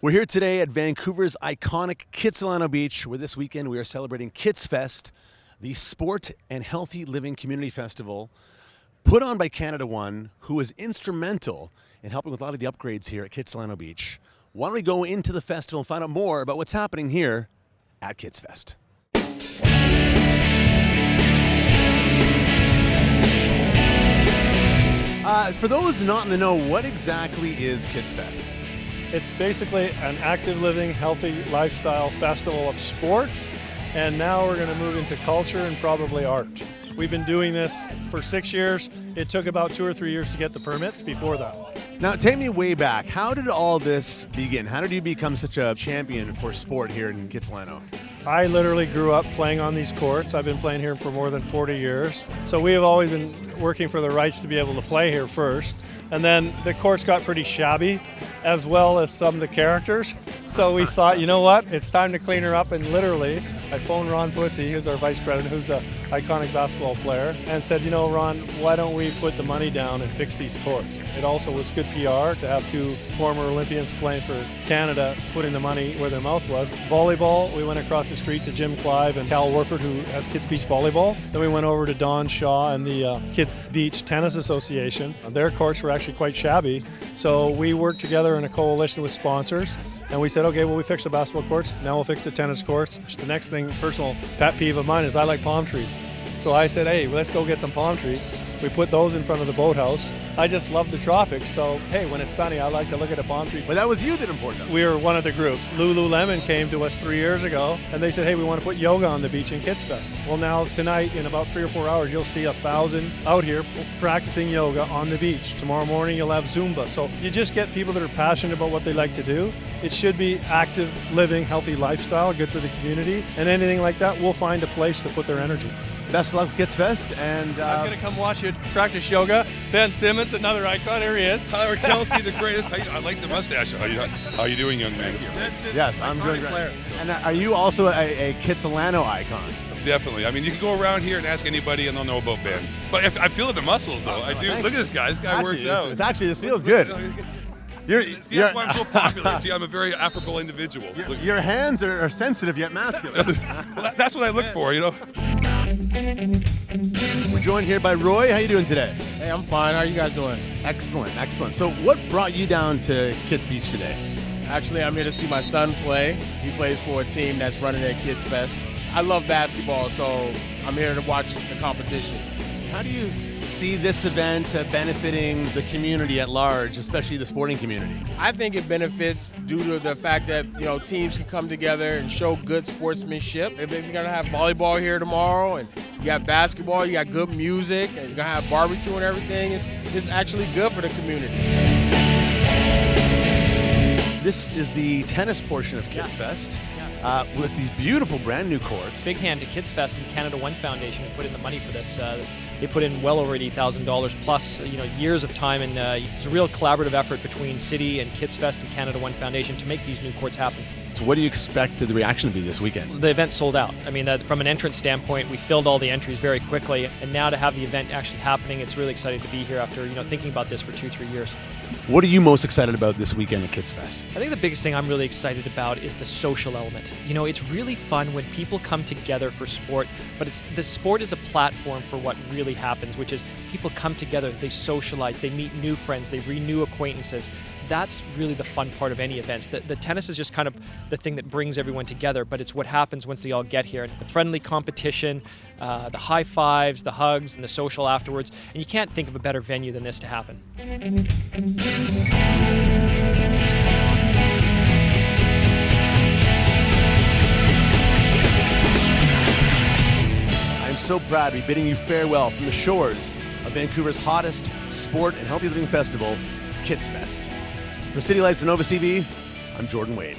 We're here today at Vancouver's iconic Kitsilano Beach, where this weekend we are celebrating Kits Fest, the sport and healthy living community festival put on by Canada One, who was instrumental in helping with a lot of the upgrades here at Kitsilano Beach. Why don't we go into the festival and find out more about what's happening here at Kits Fest. For those not in the know, what exactly is Kits Fest? It's basically an active living, healthy lifestyle festival of sport, and now we're going to move into culture and probably art. We've been doing this for 6 years. It took about 2 or 3 years to get the permits before that. Now, take me way back. How did all this begin? How did you become such a champion for sport here in Kitsilano? I literally grew up playing on these courts. I've been playing here for more than 40 years. So we have always been working for the rights to be able to play here first. And then the courts got pretty shabby, as well as some of the characters. So we thought, you know what, it's time to clean her up. And literally, I phoned Ron Putsy, who's our vice president, who's an iconic basketball player, and said, you know, Ron, why don't we put the money down and fix these courts? It also was good PR to have 2 former Olympians playing for Canada putting the money where their mouth was. Volleyball, we went across the street to Jim Clive and Cal Warford, who has Kits Beach Volleyball. Then we went over to Don Shaw and the Kits Beach Tennis Association. Their courts were actually quite shabby. So we worked together in a coalition with sponsors. And we said, okay, well, we fixed the basketball courts. Now we'll fix the tennis courts. The next thing, personal pet peeve of mine, is I like palm trees. So I said, hey, let's go get some palm trees. We put those in front of the boathouse. I just love the tropics. So, hey, when it's sunny, I like to look at a palm tree. But that was you that imported them. We were one of the groups. Lululemon came to us 3 years ago, and they said, hey, we want to put yoga on the beach in Kits Fest. Well, now, tonight, in about 3 or 4 hours, you'll see 1,000 out here practicing yoga on the beach. Tomorrow morning, you'll have Zumba. So you just get people that are passionate about what they like to do. It should be active, living, healthy lifestyle, good for the community. And anything like that, we'll find a place to put their energy. Best of luck with Kits Fest, and I'm going to come watch you practice yoga. Ben Simmons, another icon, here he is. Tyler Kelsey, the greatest. I like the mustache. How are you doing, young man? Yes, I'm doing great. And are you also a Kitsilano icon? Definitely. I mean, you can go around here and ask anybody, and they'll know about Ben. But I feel the muscles, though. I do. Look at this guy. This guy works out. It's actually, this feels good. See, that's why I'm so popular. See, I'm a very affable individual. Your hands are sensitive yet masculine. Well, that's what I look for, you know. We're joined here by Roy. How you doing today? Hey, I'm fine. How are you guys doing? Excellent, excellent. So what brought you down to Kits Beach today? Actually, I'm here to see my son play. He plays for a team that's running at Kits Fest. I love basketball, so I'm here to watch the competition. How do you see this event benefiting the community at large, especially the sporting community? I think it benefits due to the fact that, you know, teams can come together and show good sportsmanship. You're going to have volleyball here tomorrow, and you got basketball, you got good music, and you're going to have barbecue and everything. It's actually good for the community. This is the tennis portion of Kits Fest. With these beautiful brand new courts. Big hand to Kits Fest and Canada One Foundation who put in the money for this. They put in well over $80,000 plus, years of time, and it's a real collaborative effort between City and Kits Fest and Canada One Foundation to make these new courts happen. So what do you expect the reaction to be this weekend? The event sold out. I mean, from an entrance standpoint, we filled all the entries very quickly, and now to have the event actually happening, it's really exciting to be here after thinking about this for 2-3 years. What are you most excited about this weekend at Kits Fest? I think the biggest thing I'm really excited about is the social element. It's really fun when people come together for sport, but the sport is a platform for what really happens, which is people come together, they socialize, they meet new friends, they renew acquaintances. That's really the fun part of any events. The tennis is just kind of the thing that brings everyone together, but it's what happens once they all get here. The friendly competition, the high fives, the hugs, and the social afterwards. And you can't think of a better venue than this to happen. I'm so proud to be bidding you farewell from the shores of Vancouver's hottest sport and healthy living festival, Kits Fest. For City Lights and Novus TV, I'm Jordan Wade.